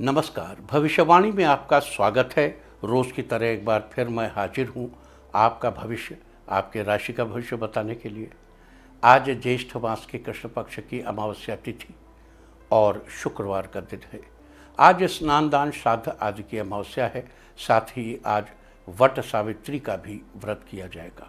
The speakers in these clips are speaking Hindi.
नमस्कार। भविष्यवाणी में आपका स्वागत है। रोज़ की तरह एक बार फिर मैं हाजिर हूँ आपका भविष्य, आपके राशि का भविष्य बताने के लिए। आज ज्येष्ठ मास के कृष्ण पक्ष की अमावस्या तिथि और शुक्रवार का दिन है। आज स्नान दान श्राद्ध आदि की अमावस्या है। साथ ही आज वट सावित्री का भी व्रत किया जाएगा।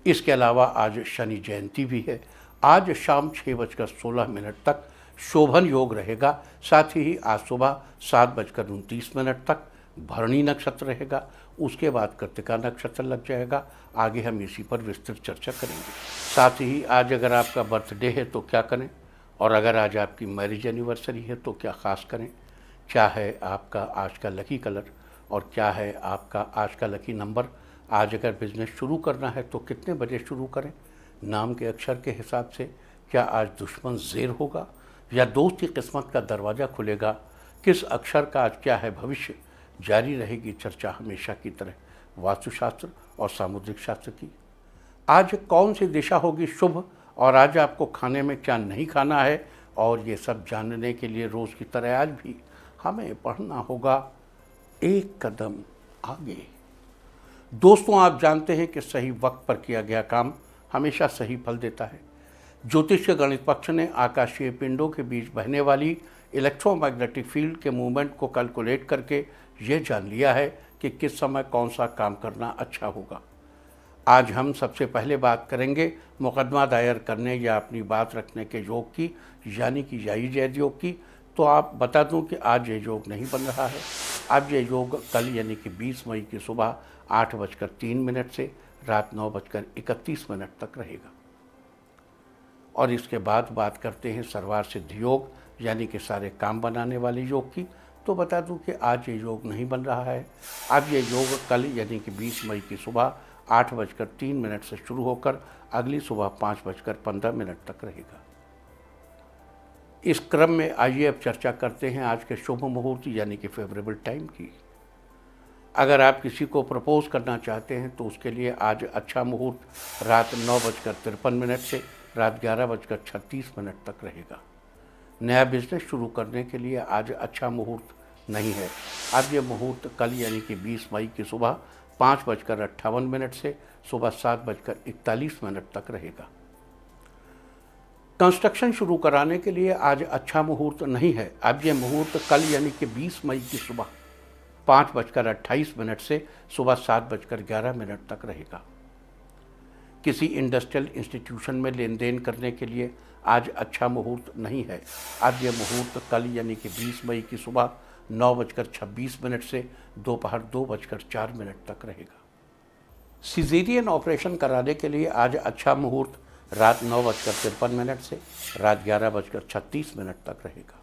इसके अलावा आज शनि जयंती भी है। आज शाम 6:16 तक शोभन योग रहेगा। साथ ही आज सुबह 7:29 तक भरणी नक्षत्र रहेगा। उसके बाद कृत्तिका नक्षत्र लग जाएगा। आगे हम इसी पर विस्तृत चर्चा करेंगे। साथ ही आज अगर आपका बर्थडे है तो क्या करें, और अगर आज आपकी मैरिज एनिवर्सरी है तो क्या ख़ास करें, क्या है आपका आज का लकी कलर और क्या है आपका आज का लकी नंबर। आज अगर बिजनेस शुरू करना है तो कितने बजे शुरू करें, नाम के अक्षर के हिसाब से क्या आज दुश्मन ज़ेर होगा या दोस्त की किस्मत का दरवाज़ा खुलेगा, किस अक्षर का आज क्या है भविष्य। जारी रहेगी चर्चा हमेशा की तरह वास्तुशास्त्र और सामुद्रिक शास्त्र की। आज कौन सी दिशा होगी शुभ और आज आपको खाने में क्या नहीं खाना है, और ये सब जानने के लिए रोज़ की तरह आज भी हमें पढ़ना होगा एक कदम आगे। दोस्तों, आप जानते हैं कि सही वक्त पर किया गया काम हमेशा सही फल देता है। ज्योतिष के गणित पक्ष ने आकाशीय पिंडों के बीच बहने वाली इलेक्ट्रोमैग्नेटिक फील्ड के मूवमेंट को कैलकुलेट करके ये जान लिया है कि किस समय कौन सा काम करना अच्छा होगा। आज हम सबसे पहले बात करेंगे मुकदमा दायर करने या अपनी बात रखने के योग की, यानी कि याई जैद योग की। तो आप बता दूं कि आज ये योग नहीं बन रहा है। आज ये योग कल यानी कि 20 मई की सुबह 8:03 से रात 9:31 तक रहेगा। और इसके बाद बात करते हैं सर्वार सिद्ध योग यानी कि सारे काम बनाने वाले योग की। तो बता दूं कि आज ये योग नहीं बन रहा है। आज ये योग कल यानी कि 20 मई की सुबह 8:03 से शुरू होकर अगली सुबह 5:15 तक रहेगा। इस क्रम में आइए अब चर्चा करते हैं आज के शुभ मुहूर्त यानी कि फेवरेबल टाइम की। अगर आप किसी को प्रपोज करना चाहते हैं तो उसके लिए आज अच्छा मुहूर्त रात 9:53 से रात 11:36 तक रहेगा। नया बिजनेस शुरू करने के लिए आज अच्छा मुहूर्त नहीं है। आज ये मुहूर्त कल यानी कि 20 मई की सुबह 5:58 से सुबह 7:41 तक रहेगा। कंस्ट्रक्शन शुरू कराने के लिए आज अच्छा मुहूर्त नहीं है। अब ये मुहूर्त कल यानी कि 20 मई की सुबह 5:28 से सुबह 7:11 तक रहेगा। किसी इंडस्ट्रियल इंस्टीट्यूशन में लेन देन करने के लिए आज अच्छा मुहूर्त नहीं है। आज ये मुहूर्त कल यानी कि 20 मई की सुबह 9:26 से दोपहर 2:04 तक रहेगा। सिजेरियन ऑपरेशन कराने के लिए आज अच्छा मुहूर्त रात 9:53 से रात 11:36 तक रहेगा।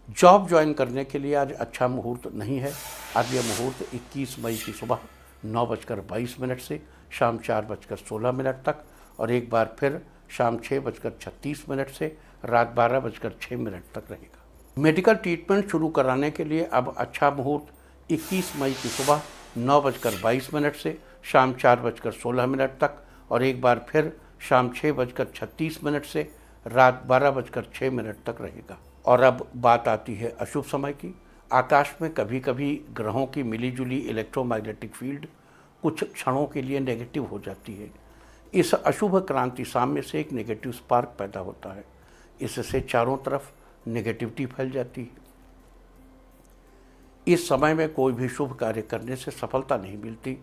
जॉब ज्वाइन करने के लिए आज अच्छा मुहूर्त नहीं है। आज यह मुहूर्त 21 मई की सुबह 9:22 से शाम 4:16 तक और एक बार फिर शाम 6:36 से रात 12:06 तक रहेगा। मेडिकल ट्रीटमेंट शुरू कराने के लिए अब अच्छा मुहूर्त 21 मई की सुबह 9:22 से शाम 4:16 तक और एक बार फिर शाम 6:36 से रात 12:06 तक रहेगा। और अब बात आती है अशुभ समय की। आकाश में कभी कभी ग्रहों की मिलीजुली इलेक्ट्रोमैग्नेटिक फील्ड कुछ क्षणों के लिए नेगेटिव हो जाती है। इस अशुभ क्रांति साम्य से एक नेगेटिव स्पार्क पैदा होता है। इससे चारों तरफ नेगेटिविटी फैल जाती है। इस समय में कोई भी शुभ कार्य करने से सफलता नहीं मिलती।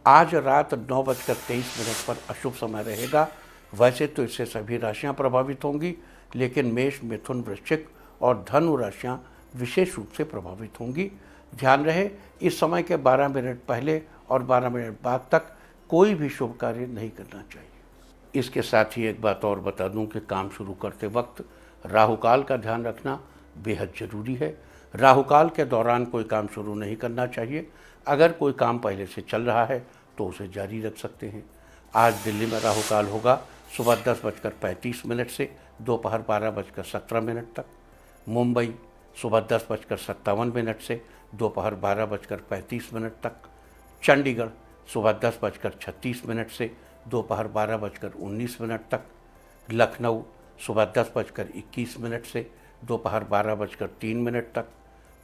आज रात 9:23 पर अशुभ समय रहेगा। वैसे तो इससे सभी राशियां प्रभावित होंगी, लेकिन मेष, मिथुन, वृश्चिक और धनु राशियां विशेष रूप से प्रभावित होंगी। ध्यान रहे, इस समय के 12 मिनट पहले और 12 मिनट बाद तक कोई भी शुभ कार्य नहीं करना चाहिए। इसके साथ ही एक बात और बता दूं कि काम शुरू करते वक्त राहुकाल का ध्यान रखना बेहद ज़रूरी है। राहुकाल के दौरान कोई काम शुरू नहीं करना चाहिए। अगर कोई काम पहले से चल रहा है तो उसे जारी रख सकते हैं। आज दिल्ली में राहुकाल होगा सुबह 10:35 से दोपहर 12:17 तक। मुंबई सुबह 10:57 से दोपहर 12:35 तक। चंडीगढ़ सुबह 10:36 से दोपहर 12:19 तक। लखनऊ सुबह 10:21 से दोपहर 12:03 तक,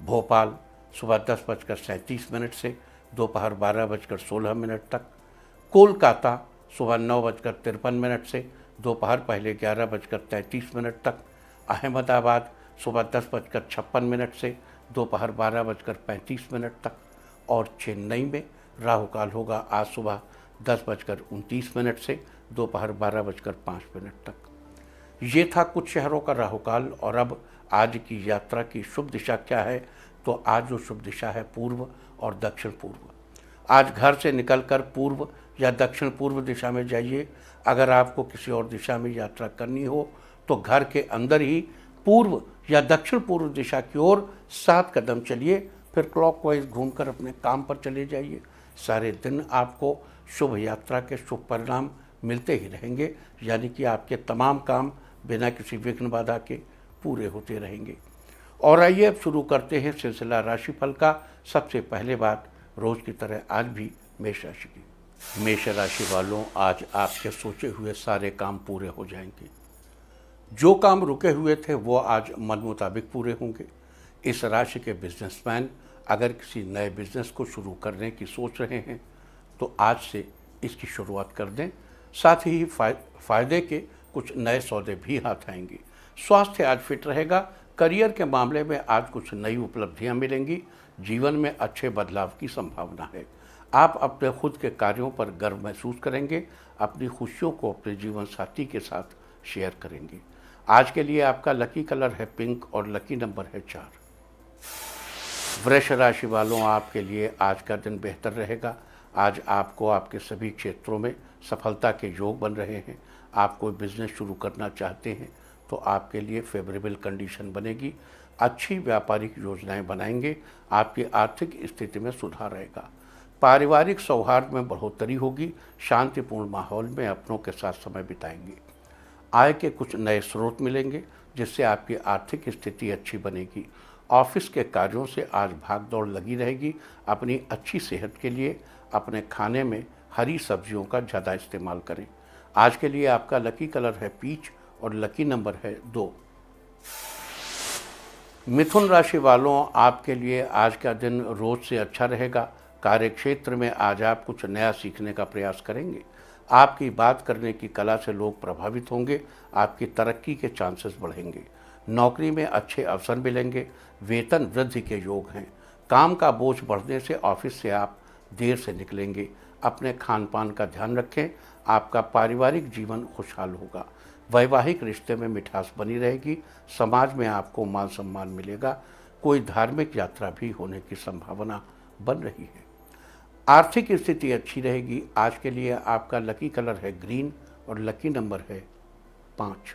भोपाल सुबह 10:37 से दोपहर 12:16 तक, कोलकाता सुबह 9:53 से दोपहर पहले 11:33 तक, अहमदाबाद सुबह 10:56 से दोपहर 12:35 तक और चेन्नई में राहु काल होगा आज सुबह 10:29 से दोपहर 12:05 तक। ये था कुछ शहरों का राहु काल। और अब आज की यात्रा की शुभ दिशा क्या है, तो आज जो शुभ दिशा है पूर्व और दक्षिण पूर्व। आज घर से निकलकर पूर्व या दक्षिण पूर्व दिशा में जाइए। अगर आपको किसी और दिशा में यात्रा करनी हो तो घर के अंदर ही पूर्व या दक्षिण पूर्व दिशा की ओर 7 कदम चलिए, फिर क्लॉकवाइज घूमकर अपने काम पर चले जाइए। सारे दिन आपको शुभ यात्रा के शुभ परिणाम मिलते ही रहेंगे, यानी कि आपके तमाम काम बिना किसी विघ्न बाधा के पूरे होते रहेंगे। और आइए अब शुरू करते हैं सिलसिला राशिफल का। सबसे पहले बात रोज की तरह आज भी मेष राशि की। मेष राशि वालों, आज आपके सोचे हुए सारे काम पूरे हो जाएंगे। जो काम रुके हुए थे वो आज मन मुताबिक पूरे होंगे। इस राशि के बिजनेसमैन अगर किसी नए बिजनेस को शुरू करने की सोच रहे हैं तो आज से इसकी शुरुआत कर दें। साथ ही फायदे के कुछ नए सौदे भी हाथ आएंगे। स्वास्थ्य आज फिट रहेगा। करियर के मामले में आज कुछ नई उपलब्धियां मिलेंगी। जीवन में अच्छे बदलाव की संभावना है। आप अपने खुद के कार्यों पर गर्व महसूस करेंगे। अपनी खुशियों को अपने जीवन साथी के साथ शेयर करेंगे। आज के लिए आपका लकी कलर है पिंक और लकी नंबर है 4। वृष राशि वालों, आपके लिए आज का दिन बेहतर रहेगा। आज आपको आपके सभी क्षेत्रों में सफलता के योग बन रहे हैं। आप कोई बिजनेस शुरू करना चाहते हैं तो आपके लिए फेवरेबल कंडीशन बनेगी। अच्छी व्यापारिक योजनाएं बनाएंगे। आपकी आर्थिक स्थिति में सुधार आएगा। पारिवारिक सौहार्द में बढ़ोतरी होगी। शांतिपूर्ण माहौल में अपनों के साथ समय बिताएंगे। आय के कुछ नए स्रोत मिलेंगे जिससे आपकी आर्थिक स्थिति अच्छी बनेगी। ऑफिस के कार्यों से आज भागदौड़ लगी रहेगी। अपनी अच्छी सेहत के लिए अपने खाने में हरी सब्जियों का ज़्यादा इस्तेमाल करें। आज के लिए आपका लकी कलर है पीच और लकी नंबर है 2। मिथुन राशि वालों, आपके लिए आज का दिन रोज से अच्छा रहेगा। कार्यक्षेत्र में आज आप कुछ नया सीखने का प्रयास करेंगे। आपकी बात करने की कला से लोग प्रभावित होंगे। आपकी तरक्की के चांसेस बढ़ेंगे। नौकरी में अच्छे अवसर मिलेंगे। वेतन वृद्धि के योग हैं। काम का बोझ बढ़ने से ऑफिस से आप देर से निकलेंगे। अपने खान पान का ध्यान रखें। आपका पारिवारिक जीवन खुशहाल होगा। वैवाहिक रिश्ते में मिठास बनी रहेगी। समाज में आपको मान सम्मान मिलेगा। कोई धार्मिक यात्रा भी होने की संभावना बन रही है। आर्थिक स्थिति अच्छी रहेगी। आज के लिए आपका लकी कलर है ग्रीन और लकी नंबर है 5।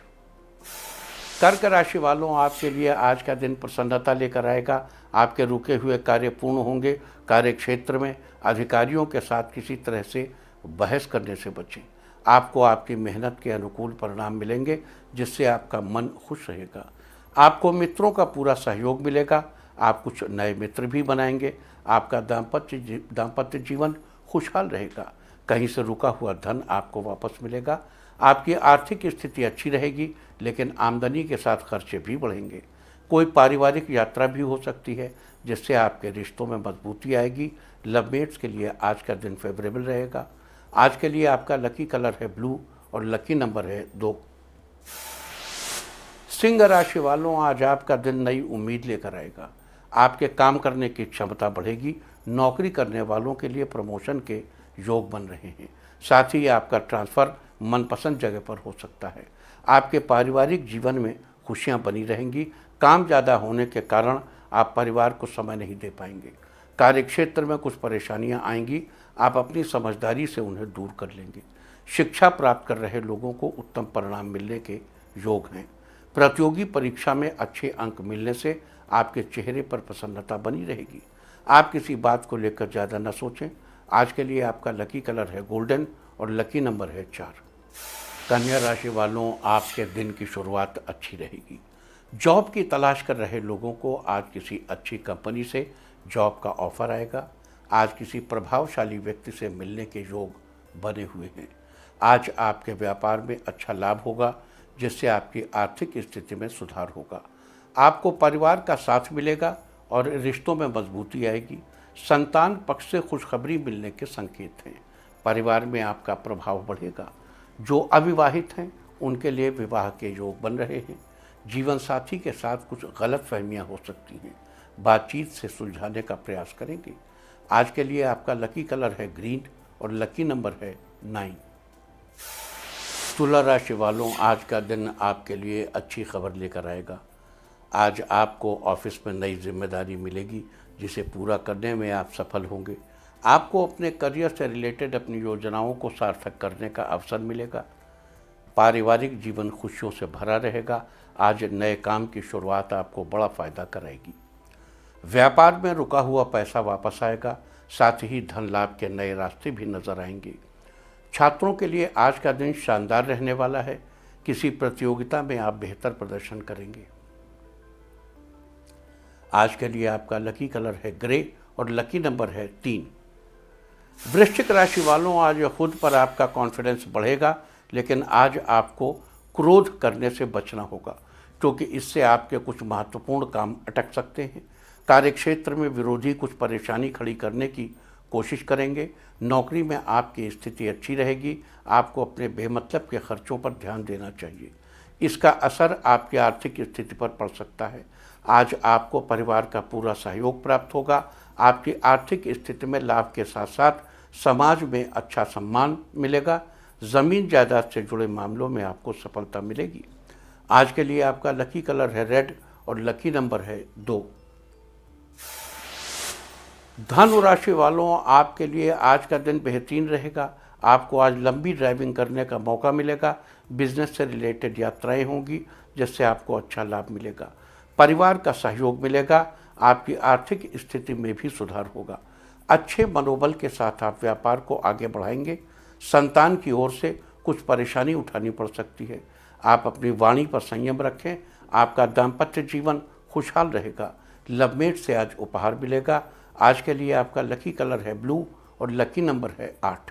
कर्क राशि वालों, आपके लिए आज का दिन प्रसन्नता लेकर आएगा। आपके रुके हुए कार्य पूर्ण होंगे। कार्य क्षेत्र में अधिकारियों के साथ किसी तरह से बहस करने से बचें। आपको आपकी मेहनत के अनुकूल परिणाम मिलेंगे जिससे आपका मन खुश रहेगा। आपको मित्रों का पूरा सहयोग मिलेगा। आप कुछ नए मित्र भी बनाएंगे। आपका दाम्पत्य जीवन खुशहाल रहेगा। कहीं से रुका हुआ धन आपको वापस मिलेगा। आपकी आर्थिक स्थिति अच्छी रहेगी, लेकिन आमदनी के साथ खर्चे भी बढ़ेंगे। कोई पारिवारिक यात्रा भी हो सकती है जिससे आपके रिश्तों में मजबूती आएगी। लवमेट्स के लिए आज का दिन फेवरेबल रहेगा। आज के लिए आपका लकी कलर है ब्लू और लकी नंबर है 2। सिंह राशि वालों, आज आपका दिन नई उम्मीद लेकर आएगा। आपके काम करने की क्षमता बढ़ेगी। नौकरी करने वालों के लिए प्रमोशन के योग बन रहे हैं। साथ ही आपका ट्रांसफ़र मनपसंद जगह पर हो सकता है। आपके पारिवारिक जीवन में खुशियां बनी रहेंगी। काम ज़्यादा होने के कारण आप परिवार को समय नहीं दे पाएंगे। कार्यक्षेत्र में कुछ परेशानियां आएंगी। आप अपनी समझदारी से उन्हें दूर कर लेंगे। शिक्षा प्राप्त कर रहे लोगों को उत्तम परिणाम मिलने के योग हैं। प्रतियोगी परीक्षा में अच्छे अंक मिलने से आपके चेहरे पर प्रसन्नता बनी रहेगी। आप किसी बात को लेकर ज़्यादा न सोचें। आज के लिए आपका लकी कलर है गोल्डन और लकी नंबर है 4। कन्या राशि वालों, आपके दिन की शुरुआत अच्छी रहेगी। जॉब की तलाश कर रहे लोगों को आज किसी अच्छी कंपनी से जॉब का ऑफर आएगा। आज किसी प्रभावशाली व्यक्ति से मिलने के योग बने हुए हैं। आज आपके व्यापार में अच्छा लाभ होगा जिससे आपकी आर्थिक स्थिति में सुधार होगा। आपको परिवार का साथ मिलेगा और रिश्तों में मजबूती आएगी। संतान पक्ष से खुशखबरी मिलने के संकेत हैं। परिवार में आपका प्रभाव बढ़ेगा। जो अविवाहित हैं उनके लिए विवाह के योग बन रहे हैं। जीवन साथी के साथ कुछ गलतफहमियां हो सकती हैं। बातचीत से सुलझाने का प्रयास करेंगे। आज के लिए आपका लकी कलर है ग्रीन और लकी नंबर है 9। तुला राशि वालों, आज का दिन आपके लिए अच्छी खबर लेकर आएगा। आज आपको ऑफिस में नई जिम्मेदारी मिलेगी जिसे पूरा करने में आप सफल होंगे। आपको अपने करियर से रिलेटेड अपनी योजनाओं को सार्थक करने का अवसर मिलेगा। पारिवारिक जीवन खुशियों से भरा रहेगा। आज नए काम की शुरुआत आपको बड़ा फायदा कराएगी। व्यापार में रुका हुआ पैसा वापस आएगा। साथ ही धन लाभ के नए रास्ते भी नजर आएंगे। छात्रों के लिए आज का दिन शानदार रहने वाला है। किसी प्रतियोगिता में आप बेहतर प्रदर्शन करेंगे। आज के लिए आपका लकी कलर है ग्रे और लकी नंबर है 3। वृश्चिक राशि वालों, आज खुद पर आपका कॉन्फिडेंस बढ़ेगा, लेकिन आज आपको क्रोध करने से बचना होगा क्योंकि इससे आपके कुछ महत्वपूर्ण काम अटक सकते हैं। कार्यक्षेत्र में विरोधी कुछ परेशानी खड़ी करने की कोशिश करेंगे। नौकरी में आपकी स्थिति अच्छी रहेगी। आपको अपने बेमतलब के खर्चों पर ध्यान देना चाहिए। इसका असर आपकी आर्थिक स्थिति पर पड़ सकता है। आज आपको परिवार का पूरा सहयोग प्राप्त होगा। आपकी आर्थिक स्थिति में लाभ के साथ साथ समाज में अच्छा सम्मान मिलेगा। ज़मीन जायदाद से जुड़े मामलों में आपको सफलता मिलेगी। आज के लिए आपका लकी कलर है रेड और लकी नंबर है 2। धनु राशि वालों, आपके लिए आज का दिन बेहतरीन रहेगा। आपको आज लंबी ड्राइविंग करने का मौका मिलेगा। बिजनेस से रिलेटेड यात्राएं होंगी जिससे आपको अच्छा लाभ मिलेगा। परिवार का सहयोग मिलेगा। आपकी आर्थिक स्थिति में भी सुधार होगा। अच्छे मनोबल के साथ आप व्यापार को आगे बढ़ाएंगे। संतान की ओर से कुछ परेशानी उठानी पड़ सकती है। आप अपनी वाणी पर संयम रखें। आपका दाम्पत्य जीवन खुशहाल रहेगा। लवमेट से आज उपहार मिलेगा। आज के लिए आपका लकी कलर है ब्लू और लकी नंबर है 8।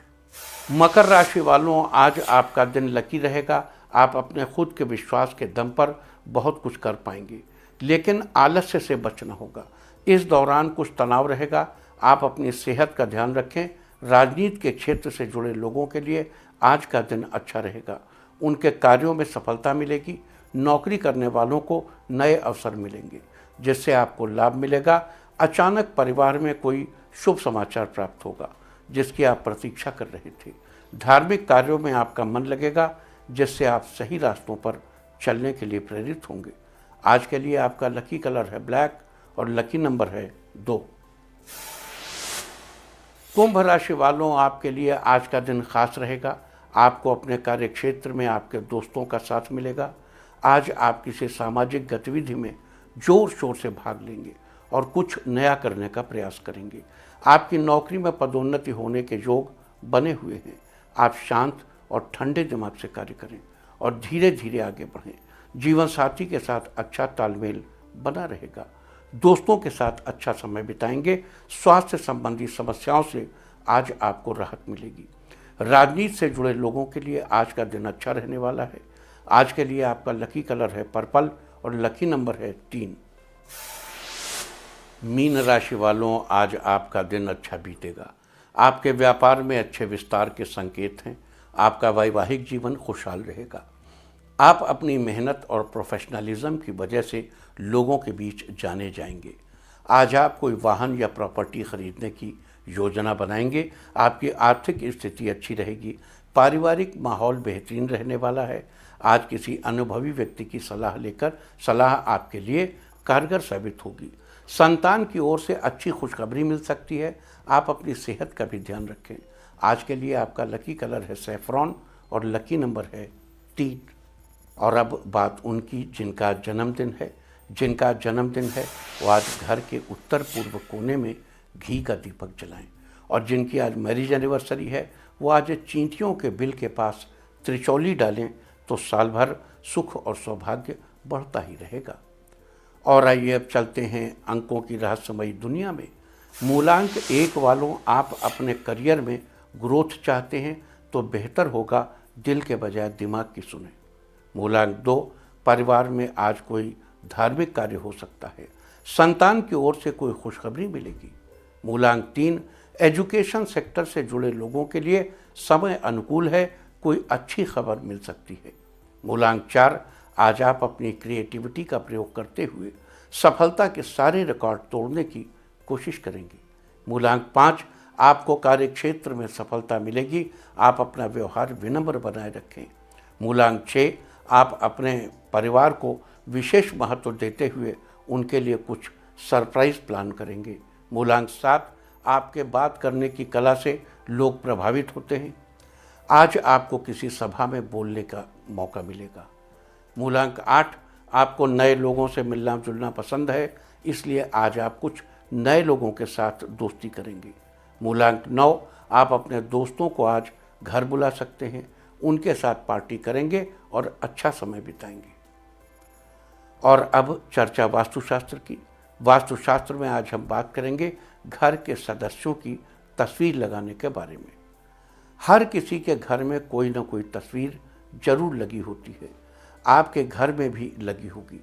मकर राशि वालों, आज आपका दिन लकी रहेगा। आप अपने खुद के विश्वास के दम पर बहुत कुछ कर पाएंगे, लेकिन आलस्य से बचना होगा। इस दौरान कुछ तनाव रहेगा। आप अपनी सेहत का ध्यान रखें। राजनीति के क्षेत्र से जुड़े लोगों के लिए आज का दिन अच्छा रहेगा। उनके कार्यों में सफलता मिलेगी। नौकरी करने वालों को नए अवसर मिलेंगे जिससे आपको लाभ मिलेगा। अचानक परिवार में कोई शुभ समाचार प्राप्त होगा जिसकी आप प्रतीक्षा कर रहे थे। धार्मिक कार्यों में आपका मन लगेगा जिससे आप सही रास्तों पर चलने के लिए प्रेरित होंगे। आज के लिए आपका लकी कलर है ब्लैक और लकी नंबर है 2। कुंभ राशि वालों, आपके लिए आज का दिन खास रहेगा। आपको अपने कार्य क्षेत्र में आपके दोस्तों का साथ मिलेगा। आज आप किसी सामाजिक गतिविधि में जोर शोर से भाग लेंगे और कुछ नया करने का प्रयास करेंगे। आपकी नौकरी में पदोन्नति होने के योग बने हुए हैं। आप शांत और ठंडे दिमाग से कार्य करें और धीरे धीरे आगे बढ़ें। जीवन साथी के साथ अच्छा तालमेल बना रहेगा। दोस्तों के साथ अच्छा समय बिताएंगे। स्वास्थ्य संबंधी समस्याओं से आज आपको राहत मिलेगी। राजनीति से जुड़े लोगों के लिए आज का दिन अच्छा रहने वाला है। आज के लिए आपका लकी कलर है पर्पल और लकी नंबर है 3। मीन राशि वालों, आज आपका दिन अच्छा बीतेगा। आपके व्यापार में अच्छे विस्तार के संकेत हैं। आपका वैवाहिक जीवन खुशहाल रहेगा। आप अपनी मेहनत और प्रोफेशनलिज्म की वजह से लोगों के बीच जाने जाएंगे। आज आप कोई वाहन या प्रॉपर्टी खरीदने की योजना बनाएंगे। आपकी आर्थिक स्थिति अच्छी रहेगी। पारिवारिक माहौल बेहतरीन रहने वाला है। आज किसी अनुभवी व्यक्ति की सलाह लेकर सलाह आपके लिए कारगर साबित होगी। संतान की ओर से अच्छी खुशखबरी मिल सकती है। आप अपनी सेहत का भी ध्यान रखें। आज के लिए आपका लकी कलर है सैफरॉन और लकी नंबर है 3। और अब बात उनकी जिनका जन्मदिन है वो आज घर के उत्तर पूर्व कोने में घी का दीपक जलाएं। और जिनकी आज मैरिज एनिवर्सरी है वो आज चींटियों के बिल के पास त्रिचौली डालें तो साल भर सुख और सौभाग्य बढ़ता ही रहेगा। और आइए अब चलते हैं अंकों की रहस्यमयी दुनिया में। मूलांक 1 वालों, आप अपने करियर में ग्रोथ चाहते हैं तो बेहतर होगा दिल के बजाय दिमाग की सुने। मूलांक 2, परिवार में आज कोई धार्मिक कार्य हो सकता है। संतान की ओर से कोई खुशखबरी मिलेगी। मूलांक 3, एजुकेशन सेक्टर से जुड़े लोगों के लिए समय अनुकूल है, कोई अच्छी खबर मिल सकती है। मूलांक 4, आज आप अपनी क्रिएटिविटी का प्रयोग करते हुए सफलता के सारे रिकॉर्ड तोड़ने की कोशिश करेंगे। मूलांक 5, आपको कार्य क्षेत्र में सफलता मिलेगी, आप अपना व्यवहार विनम्र बनाए रखें। मूलांक 6, आप अपने परिवार को विशेष महत्व देते हुए उनके लिए कुछ सरप्राइज प्लान करेंगे। मूलांक 7, आपके बात करने की कला से लोग प्रभावित होते हैं, आज आपको किसी सभा में बोलने का मौका मिलेगा। मूलांक 8, आपको नए लोगों से मिलना जुलना पसंद है, इसलिए आज आप कुछ नए लोगों के साथ दोस्ती करेंगे। मूलांक 9, आप अपने दोस्तों को आज घर बुला सकते हैं, उनके साथ पार्टी करेंगे और अच्छा समय बिताएंगे। और अब चर्चा वास्तुशास्त्र की। वास्तुशास्त्र में आज हम बात करेंगे घर के सदस्यों की तस्वीर लगाने के बारे में। हर किसी के घर में कोई ना कोई तस्वीर जरूर लगी होती है, आपके घर में भी लगी होगी।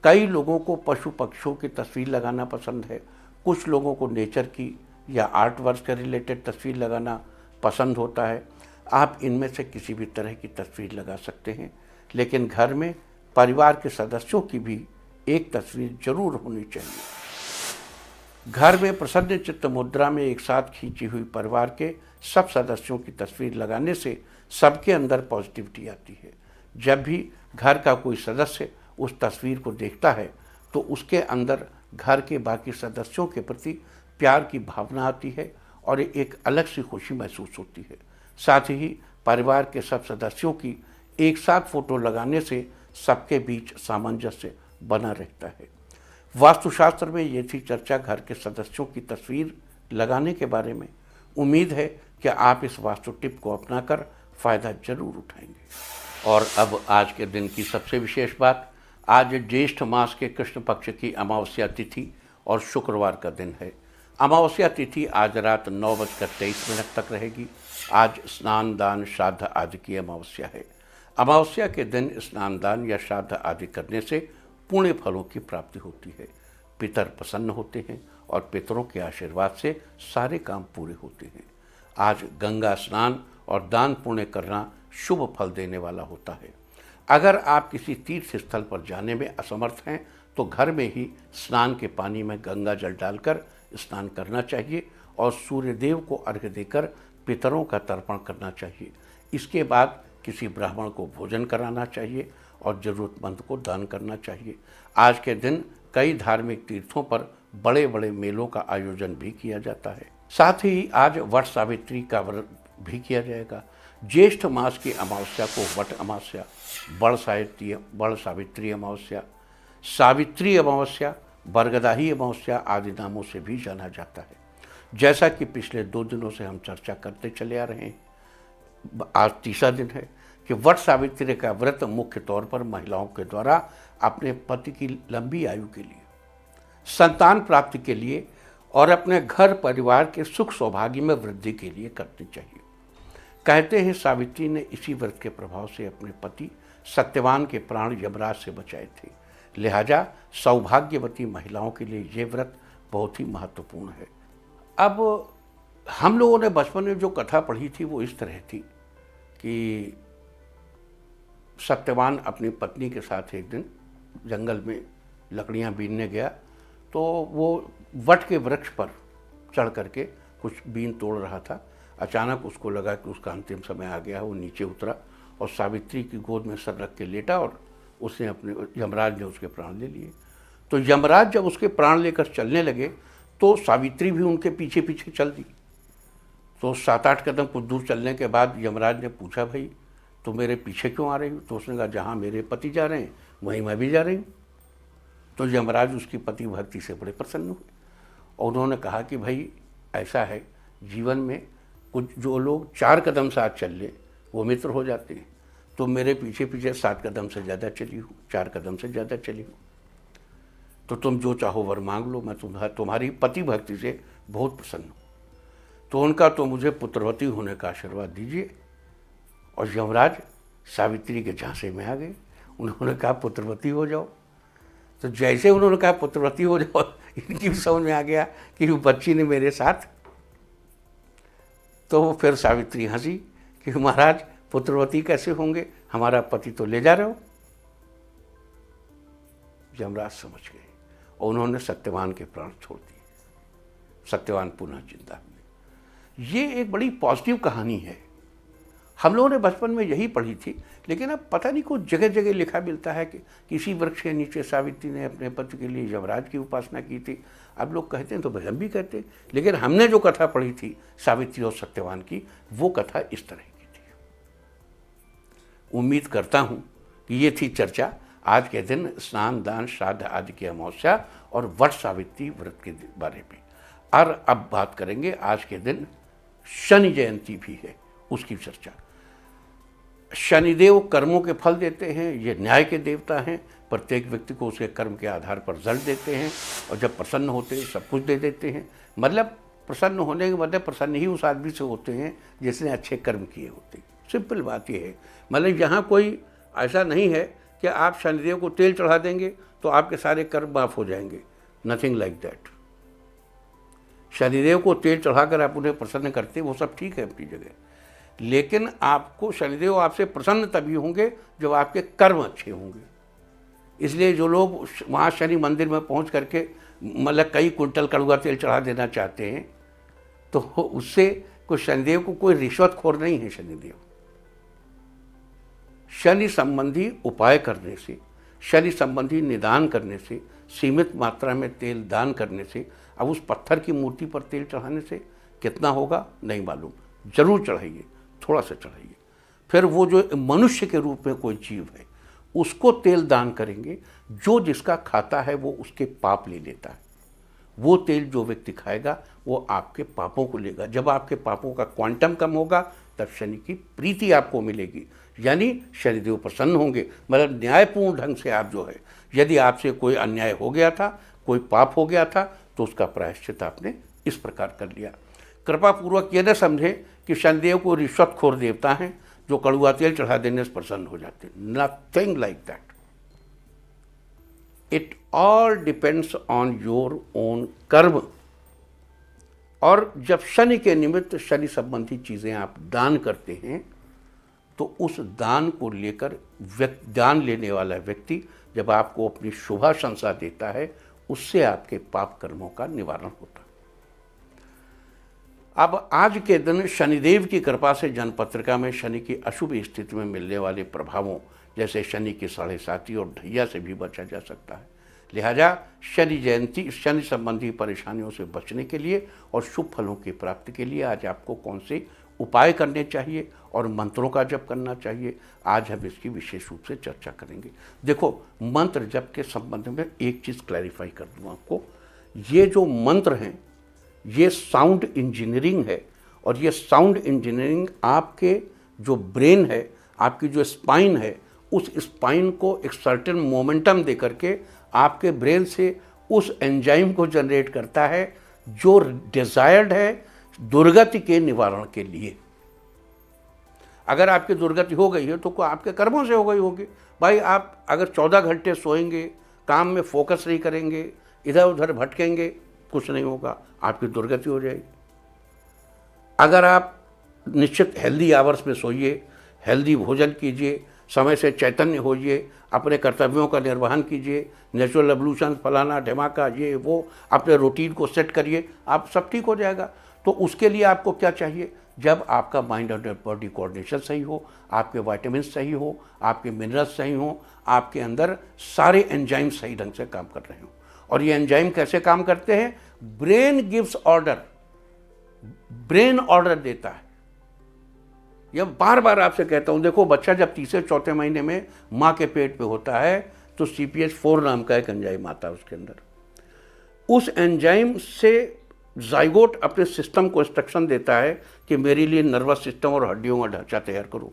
कई लोगों को पशु पक्षियों की तस्वीर लगाना पसंद है, कुछ लोगों को नेचर की या आर्ट वर्क से रिलेटेड तस्वीर लगाना पसंद होता है। आप इनमें से किसी भी तरह की तस्वीर लगा सकते हैं, लेकिन घर में परिवार के सदस्यों की भी एक तस्वीर जरूर होनी चाहिए। घर में प्रसन्न चित्त मुद्रा में एक साथ खींची हुई परिवार के सब सदस्यों की तस्वीर लगाने से सबके अंदर पॉजिटिविटी आती है। जब भी घर का कोई सदस्य उस तस्वीर को देखता है तो उसके अंदर घर के बाकी सदस्यों के प्रति प्यार की भावना आती है और एक अलग सी खुशी महसूस होती है। साथ ही परिवार के सब सदस्यों की एक साथ फोटो लगाने से सबके बीच सामंजस्य बना रहता है। वास्तुशास्त्र में ये थी चर्चा घर के सदस्यों की तस्वीर लगाने के बारे में। उम्मीद है कि आप इस वास्तु टिप को अपनाकर फायदा जरूर उठाएंगे। और अब आज के दिन की सबसे विशेष बात, आज ज्येष्ठ मास के कृष्ण पक्ष की अमावस्या तिथि और शुक्रवार का दिन है। अमावस्या तिथि आज रात 9:23 तक रहेगी। आज स्नान दान श्राद्ध आदि की अमावस्या है। अमावस्या के दिन स्नान दान या श्राद्ध आदि करने से पुण्य फलों की प्राप्ति होती है। पितर प्रसन्न होते हैं और पितरों के आशीर्वाद से सारे काम पूरे होते हैं। आज गंगा स्नान और दान पुण्य करना शुभ फल देने वाला होता है। अगर आप किसी तीर्थ स्थल पर जाने में असमर्थ हैं तो घर में ही स्नान के पानी में गंगा जल डालकर स्नान करना चाहिए और सूर्यदेव को अर्घ्य देकर पितरों का तर्पण करना चाहिए। इसके बाद किसी ब्राह्मण को भोजन कराना चाहिए और ज़रूरतमंद को दान करना चाहिए। आज के दिन कई धार्मिक तीर्थों पर बड़े बड़े मेलों का आयोजन भी किया जाता है। साथ ही आज वट सावित्री का व्रत भी किया जाएगा। ज्येष्ठ मास की अमावस्या को वट अमावस्या, बड़ सावित्री अमावस्या, सावित्री अमावस्या, बरगदाही अमावस्या आदि नामों से भी जाना जाता है। जैसा कि पिछले 2 दिनों से हम चर्चा करते चले आ रहे हैं, आज तीसरा दिन है कि वट सावित्री का व्रत मुख्य तौर पर महिलाओं के द्वारा अपने पति की लंबी आयु के लिए, संतान प्राप्ति के लिए और अपने घर परिवार के सुख सौभाग्य में वृद्धि के लिए करनी चाहिए। कहते हैं सावित्री ने इसी व्रत के प्रभाव से अपने पति सत्यवान के प्राण यमराज से बचाए थे। लिहाजा सौभाग्यवती महिलाओं के लिए ये व्रत बहुत ही महत्वपूर्ण है। अब हम लोगों ने बचपन में जो कथा पढ़ी थी वो इस तरह थी कि सत्यवान अपनी पत्नी के साथ एक दिन जंगल में लकड़ियां बीनने गया, तो वो वट के वृक्ष पर चढ़ करके कुछ बीन तोड़ रहा था। अचानक उसको लगा कि उसका अंतिम समय आ गया है। वो नीचे उतरा और सावित्री की गोद में सर रख के लेटा और उसने अपने यमराज ने उसके प्राण ले लिए। तो यमराज जब उसके प्राण लेकर चलने लगे तो सावित्री भी उनके पीछे पीछे चल दी। तो 7-8 कदम कुछ दूर चलने के बाद यमराज ने पूछा, भाई तो मेरे पीछे क्यों आ रही हो? तो उसने कहा, जहाँ मेरे पति जा रहे हैं वहीं मैं भी जा रही हूँ। तो यमराज उसकी पति भक्ति से बड़े प्रसन्न हुए और उन्होंने कहा कि भाई ऐसा है, जीवन में कुछ जो लोग 4 कदम साथ चल ले वो मित्र हो जाते हैं। तो मेरे पीछे पीछे 7 कदम से ज़्यादा चली हूँ, 4 कदम से ज़्यादा चली हूँ, तो तुम जो चाहो वर मांग लो, मैं तुम्हारी पति भक्ति से बहुत प्रसन्न हूँ। तो उनका तो मुझे पुत्रवती होने का आशीर्वाद दीजिए। और यमराज सावित्री के झांसे में आ गए। उन्होंने कहा पुत्रवती हो जाओ। तो जैसे उन्होंने कहा पुत्रवती हो जाओ, इनकी भी समझ में आ गया कि वो बच्ची ने मेरे साथ। तो फिर सावित्री हंसी कि महाराज पुत्रवती कैसे होंगे, हमारा पति तो ले जा रहे हो। यमराज समझ गए और उन्होंने सत्यवान के प्राण छोड़ दिए। सत्यवान पुनः जिंदा हुए। ये एक बड़ी पॉजिटिव कहानी है। हम लोगों ने बचपन में यही पढ़ी थी, लेकिन अब पता नहीं कुछ जगह जगह लिखा मिलता है कि किसी वृक्ष के नीचे सावित्री ने अपने पति के लिए यमराज की उपासना की थी। अब लोग कहते हैं तो भाई हम भी कहते हैं, लेकिन हमने जो कथा पढ़ी थी सावित्री और सत्यवान की, वो कथा इस तरह की थी। उम्मीद करता हूँ कि ये थी चर्चा आज के दिन स्नान दान श्राद्ध आदि की अमावस्या और वट सावित्री व्रत के बारे में। और अब बात करेंगे आज के दिन शनि जयंती भी है, उसकी चर्चा। शनिदेव कर्मों के फल देते हैं, ये न्याय के देवता हैं। प्रत्येक व्यक्ति को उसके कर्म के आधार पर रिजल्ट देते हैं और जब प्रसन्न होते हैं सब कुछ दे देते हैं। मतलब प्रसन्न होने के मतलब प्रसन्न ही उस आदमी से होते हैं जिसने अच्छे कर्म किए होते हैं। सिंपल बात ये है। मतलब यहाँ कोई ऐसा नहीं है कि आप शनिदेव को तेल चढ़ा देंगे तो आपके सारे कर्म माफ हो जाएंगे। Nothing like that. शनिदेव को तेल चढ़ाकर आप उन्हें प्रसन्न करते, वो सब ठीक है अपनी जगह, लेकिन आपको शनिदेव आपसे प्रसन्न तभी होंगे जब आपके कर्म अच्छे होंगे। इसलिए जो लोग वहाँ शनि मंदिर में पहुँच करके मतलब कई कुंटल कड़वा तेल चढ़ा देना चाहते हैं, तो उससे कोई शनिदेव को कोई रिश्वतखोर नहीं है। शनिदेव शनि संबंधी उपाय करने से, शनि संबंधी निदान करने से, सीमित मात्रा में तेल दान करने से, अब उस पत्थर की मूर्ति पर तेल चढ़ाने से कितना होगा नहीं मालूम, जरूर चढ़ाइए, थोड़ा सा चढ़ाइए। फिर वो जो मनुष्य के रूप में कोई जीव है उसको तेल दान करेंगे। जो जिसका खाता है वो उसके पाप ले लेता है। वो तेल जो व्यक्ति खाएगा वो आपके पापों को लेगा। जब आपके पापों का क्वांटम कम होगा तब शनि की प्रीति आपको मिलेगी, यानी शनिदेव प्रसन्न होंगे। मतलब न्यायपूर्ण ढंग से आप जो है, यदि आपसे कोई अन्याय हो गया था, कोई पाप हो गया था, तो उसका प्रायश्चित आपने इस प्रकार कर लिया। कृपा पूर्वक ये न समझे कि शनिदेव को रिश्वतखोर देवता हैं जो कड़वा तेल चढ़ा देने से प्रसन्न हो जाते। Nothing like that. It all depends on your own कर्म। और जब शनि के निमित्त शनि संबंधी चीज़ें आप दान करते हैं तो उस दान को लेकर दान लेने वाला व्यक्ति जब आपको अपनी शुभाशंसा देता है, उससे आपके पाप कर्मों का निवारण होता है। अब आज के दिन शनिदेव की कृपा से जनपत्रिका में शनि की अशुभ स्थिति में मिलने वाले प्रभावों जैसे शनि की 7.5 और ढैया से भी बचा जा सकता है। लिहाजा शनि जयंती, शनि संबंधी परेशानियों से बचने के लिए और शुभ फलों की प्राप्ति के लिए आज आपको कौन से उपाय करने चाहिए और मंत्रों का जप करना चाहिए, आज हम इसकी विशेष रूप से चर्चा करेंगे। देखो, मंत्र जप के संबंध में एक चीज़ क्लैरिफाई कर दूँ आपको। ये जो मंत्र हैं ये साउंड इंजीनियरिंग है, और ये साउंड इंजीनियरिंग आपके जो ब्रेन है, आपकी जो स्पाइन है, उस स्पाइन को एक सर्टेन मोमेंटम दे करके आपके ब्रेन से उस एंजाइम को जनरेट करता है जो डिजायर्ड है दुर्गति के निवारण के लिए। अगर आपकी दुर्गति हो गई है तो आपके कर्मों से हो गई होगी। भाई आप अगर 14 घंटे सोएंगे, काम में फोकस नहीं करेंगे, इधर उधर भटकेंगे, कुछ नहीं होगा, आपकी दुर्गति हो जाएगी। अगर आप निश्चित हेल्दी आवर्स में सोइए, हेल्दी भोजन कीजिए, समय से चैतन्य होइए, अपने कर्तव्यों का निर्वहन कीजिए, नेचुरल एवोल्यूशन फलाना ढमाका ये वो अपने रूटीन को सेट करिए, आप सब ठीक हो जाएगा। तो उसके लिए आपको क्या चाहिए? जब आपका माइंड और बॉडी कोऑर्डिनेशन सही हो, आपके विटामिन सही हो, आपके मिनरल्स सही हो, आपके अंदर सारे एंजाइम सही ढंग से काम कर रहे हो। और ये एंजाइम कैसे काम करते हैं? Brain gives order, brain order देता है। यह बार बार आपसे कहता हूं, देखो बच्चा जब तीसरे चौथे महीने में माँ के पेट पे होता है तो CPH4 नाम का एक एंजाइम आता है उसके अंदर। उस एंजाइम से जाइगोट अपने सिस्टम को इंस्ट्रक्शन देता है कि मेरे लिए नर्वस सिस्टम और हड्डियों का ढांचा तैयार करो।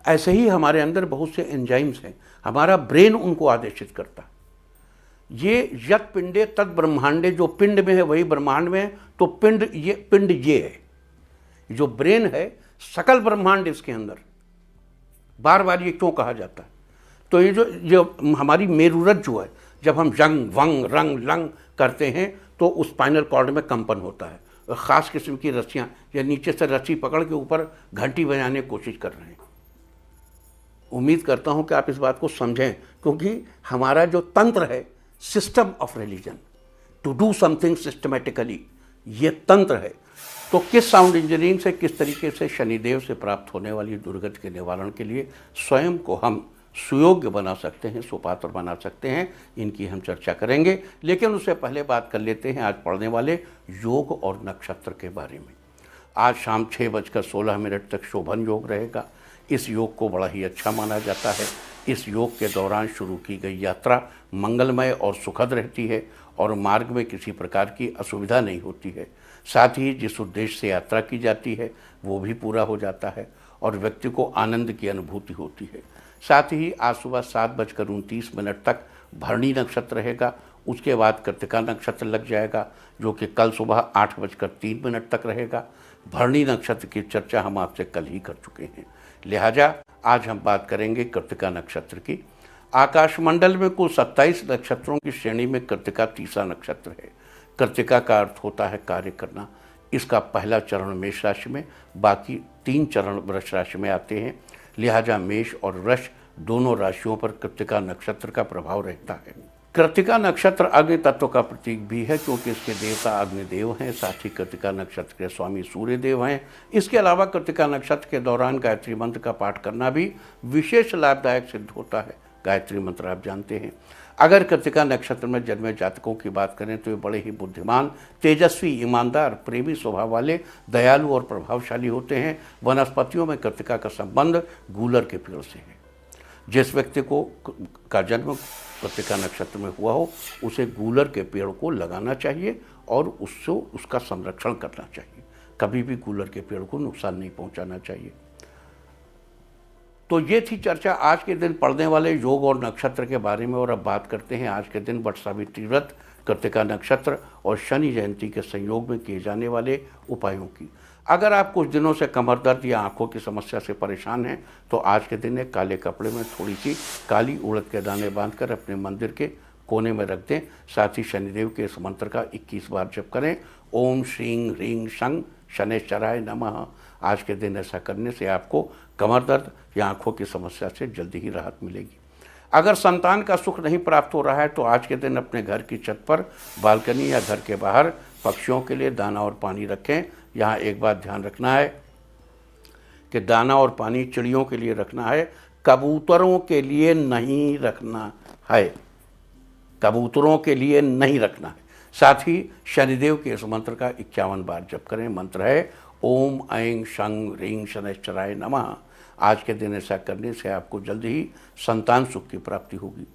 ऐसे ही हमारे अंदर बहुत से एंजाइम्स हैं, हमारा ब्रेन उनको आदेशित करता है। ये यत पिंडे तद ब्रह्मांडे, जो पिंड में है वही ब्रह्मांड में है, तो पिंड ये है। जो ब्रेन है सकल ब्रह्मांड इसके अंदर। बार बार ये क्यों कहा जाता है? तो ये जो हमारी मेरुरज्जु जो है, जब हम जंग वंग रंग लंग करते हैं तो उस स्पाइनल कॉर्ड में कंपन होता है। ख़ास किस्म की रस्सियाँ या नीचे से रस्सी पकड़ के ऊपर घंटी बजाने की कोशिश कर रहे हैं। उम्मीद करता हूँ कि आप इस बात को समझें, क्योंकि हमारा जो तंत्र है, system of religion, to do something systematically, ये तंत्र है। तो किस साउंड इंजीनियरिंग से, किस तरीके से शनिदेव से प्राप्त होने वाली दुर्गति के निवारण के लिए स्वयं को हम सुयोग्य बना सकते हैं, सुपात्र बना सकते हैं, इनकी हम चर्चा करेंगे। लेकिन उससे पहले बात कर लेते हैं आज पढ़ने वाले योग और नक्षत्र के बारे में। आज शाम 6:16 तक शोभन योग रहेगा। इस योग को बड़ा ही अच्छा माना जाता है। इस योग के दौरान शुरू की गई यात्रा मंगलमय और सुखद रहती है और मार्ग में किसी प्रकार की असुविधा नहीं होती है। साथ ही जिस उद्देश्य से यात्रा की जाती है वो भी पूरा हो जाता है और व्यक्ति को आनंद की अनुभूति होती है। साथ ही आज सुबह 7:29 तक भरणी नक्षत्र रहेगा। उसके बाद कृत्तिका नक्षत्र लग जाएगा, जो कि कल सुबह 8:03 तक रहेगा। भरणी नक्षत्र की चर्चा हम आपसे कल ही कर चुके हैं, लिहाजा आज हम बात करेंगे कृत्तिका नक्षत्र की। आकाशमंडल में कुल 27 नक्षत्रों की श्रेणी में कृत्तिका तीसरा नक्षत्र है। कृत्तिका का अर्थ होता है कार्य करना। इसका पहला चरण मेष राशि में, बाकी 3 चरण वृष राशि में आते हैं। लिहाजा मेष और वृष दोनों राशियों पर कृत्तिका नक्षत्र का प्रभाव रहता है। कृत्तिका नक्षत्र अग्नि तत्व का प्रतीक भी है, क्योंकि इसके देवता अग्निदेव हैं। साथ ही कृत्तिका नक्षत्र के स्वामी सूर्य देव हैं। इसके अलावा कृत्तिका नक्षत्र के दौरान गायत्री मंत्र का पाठ करना भी विशेष लाभदायक सिद्ध होता है। गायत्री मंत्र आप जानते हैं। अगर कृत्तिका नक्षत्र में जन्मे जातकों की बात करें तो ये बड़े ही बुद्धिमान, तेजस्वी, ईमानदार, प्रेमी स्वभाव वाले, दयालु और प्रभावशाली होते हैं। वनस्पतियों में कृत्तिका का संबंध गूलर के पेड़ से है। जिस व्यक्ति का जन्म कृत्तिका नक्षत्र में हुआ हो, उसे गूलर के पेड़ को लगाना चाहिए और उससे उसका संरक्षण करना चाहिए। कभी भी गूलर के पेड़ को नुकसान नहीं पहुंचाना चाहिए। तो ये थी चर्चा आज के दिन पढ़ने वाले योग और नक्षत्र के बारे में। और अब बात करते हैं आज के दिन वट सावित्री व्रत, कृत्तिका नक्षत्र और शनि जयंती के संयोग में किए जाने वाले उपायों की। अगर आप कुछ दिनों से कमर दर्द या आंखों की समस्या से परेशान हैं तो आज के दिन एक काले कपड़े में थोड़ी सी काली उड़द के दाने बांधकर अपने मंदिर के कोने में रख दें। साथ ही शनिदेव के इस मंत्र का 21 बार जप करें। ओम श्रीं ह्रीं शं शनैश्चराय नमः। आज के दिन ऐसा करने से आपको कमर दर्द या आंखों की समस्या से जल्दी ही राहत मिलेगी। अगर संतान का सुख नहीं प्राप्त हो रहा है तो आज के दिन अपने घर की छत पर, बालकनी या घर के बाहर पक्षियों के लिए दाना और पानी रखें। यहाँ एक बात ध्यान रखना है कि दाना और पानी चिड़ियों के लिए रखना है, कबूतरों के लिए नहीं रखना है। कबूतरों के लिए नहीं रखना है। साथ ही शनिदेव के इस मंत्र का 51 बार जप करें। मंत्र है ओम ऐं शं ह्रीं शनैश्चराय नमः। आज के दिन ऐसा करने से आपको जल्द ही संतान सुख की प्राप्ति होगी।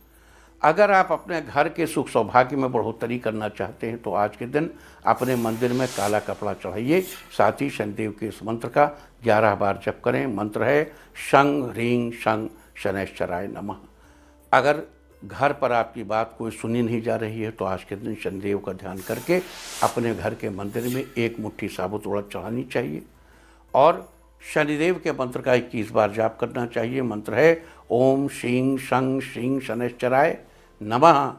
अगर आप अपने घर के सुख सौभाग्य में बढ़ोतरी करना चाहते हैं तो आज के दिन अपने मंदिर में काला कपड़ा चढ़ाइए। साथ ही शनिदेव के इस मंत्र का 11 बार जप करें। मंत्र है शं ह्रीं शं शनैश्चराय नमः। अगर घर पर आपकी बात कोई सुनी नहीं जा रही है तो आज के दिन शनिदेव का ध्यान करके अपने घर के मंदिर में एक मुट्ठी साबुत उड़द चढ़ानी चाहिए और शनिदेव के मंत्र का 21 बार जाप करना चाहिए। मंत्र है ओम श्रीं शं श्रीं शनैश्चराय नमः।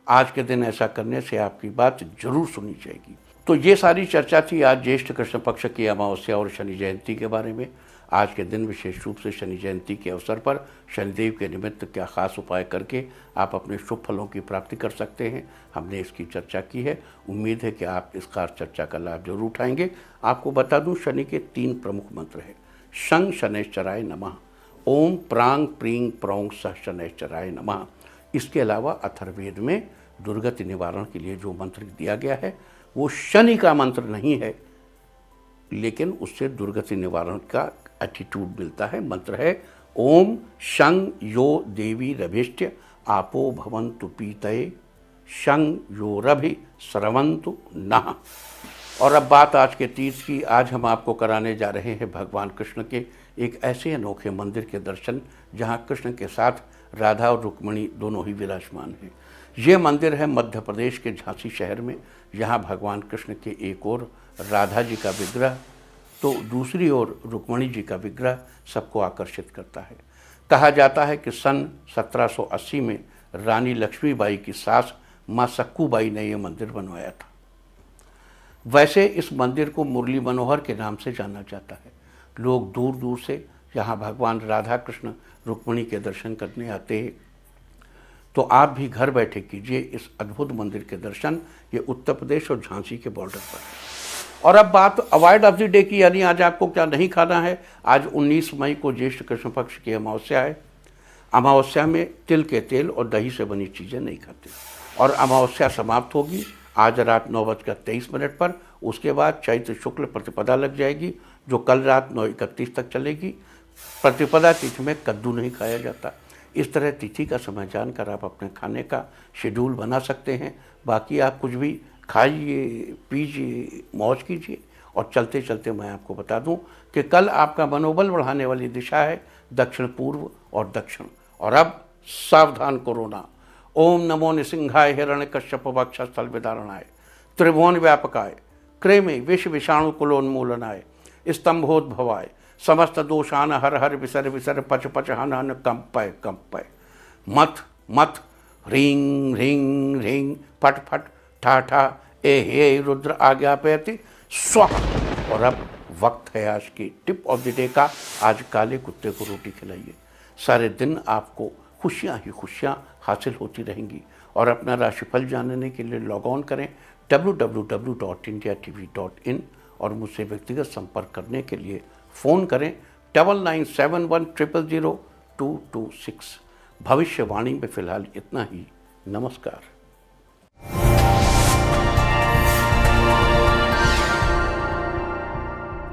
आज के दिन ऐसा करने से आपकी बात जरूर सुनी जाएगी। तो ये सारी चर्चा थी आज ज्येष्ठ कृष्ण पक्ष की अमावस्या और शनि जयंती के बारे में। आज के दिन विशेष रूप से शनि जयंती के अवसर पर शनिदेव के निमित्त क्या खास उपाय करके आप अपने शुभ फलों की प्राप्ति कर सकते हैं, हमने इसकी चर्चा की है। उम्मीद है कि आप इस खास चर्चा का लाभ जरूर उठाएंगे। आपको बता दूं, शनि के 3 प्रमुख मंत्र हैं। शं शनैश्चराय नमः, ओम प्रांग प्रीं प्रौं सह शनैश्चराय नमः। इसके अलावा अथर्ववेद में दुर्गति निवारण के लिए जो मंत्र दिया गया है वो शनि का मंत्र नहीं है, लेकिन उससे दुर्गति निवारण का एटीट्यूड मिलता है। मंत्र है ओम शं यो देवी रभिष्ट आपो भवन्तु पीतये शं यो रभि स्रवन्तु नः। और अब बात आज के तीर्थ की। आज हम आपको कराने जा रहे हैं भगवान कृष्ण के एक ऐसे अनोखे मंदिर के दर्शन जहां कृष्ण के साथ राधा और रुक्मिणी दोनों ही विराजमान हैं। ये मंदिर है मध्य प्रदेश के झांसी शहर में। यहाँ भगवान कृष्ण के एक ओर राधा जी का विग्रह तो दूसरी ओर रुक्मिणी जी का विग्रह सबको आकर्षित करता है। कहा जाता है कि सन 1780 में रानी लक्ष्मीबाई की सास माँ सक्कूबाई ने यह मंदिर बनवाया था। वैसे इस मंदिर को मुरली मनोहर के नाम से जाना जाता है। लोग दूर दूर से यहाँ भगवान राधा कृष्ण रुक्मिणी के दर्शन करने आते हैं। तो आप भी घर बैठे कीजिए इस अद्भुत मंदिर के दर्शन। ये उत्तर प्रदेश और झांसी के बॉर्डर पर है। और अब बात अवॉइड ऑफ द डे की, यानी आज आपको क्या नहीं खाना है। आज 19 मई को ज्येष्ठ कृष्ण पक्ष की अमावस्या है। अमावस्या में तिल के तेल और दही से बनी चीज़ें नहीं खाते। और अमावस्या समाप्त होगी आज रात 9:23 पर। उसके बाद चैत्र शुक्ल प्रतिपदा लग जाएगी, जो कल रात 9:31 तक चलेगी। प्रतिपदा तिथि में कद्दू नहीं खाया जाता। इस तरह तिथि का समय जानकर आप अपने खाने का शेड्यूल बना सकते हैं। बाकी आप कुछ भी खाइए, पीजिए, मौज कीजिए। और चलते चलते मैं आपको बता दूं कि कल आपका मनोबल बढ़ाने वाली दिशा है दक्षिण पूर्व और दक्षिण। और अब सावधान कोरोना। ओम नमो निसिंहाय हिरण्यकश्यप वक्षस्थल विदारणाय त्रिभुवन व्यापकाय क्रेमे विष विषाणु कुलोन्मूलनाय स्तंभोद्भवाय समस्त दोषान हर हर विसर विसर पच पच हन हन कंपय कंपय मथ मथ ह्रीं ह्रीं ह्रीं फट फट ठा ठा ए हे रुद्र आज्ञापयति स्वाहा। और अब वक्त है आज की टिप ऑफ द डे का। आज काले कुत्ते को रोटी खिलाइए। सारे दिन आपको खुशियाँ ही खुशियाँ हासिल होती रहेंगी। और अपना राशिफल जानने के लिए लॉग ऑन करें www.indiatv.in और मुझसे व्यक्तिगत संपर्क करने के लिए फ़ोन करें 9971000226। भविष्यवाणी में फ़िलहाल इतना ही। नमस्कार।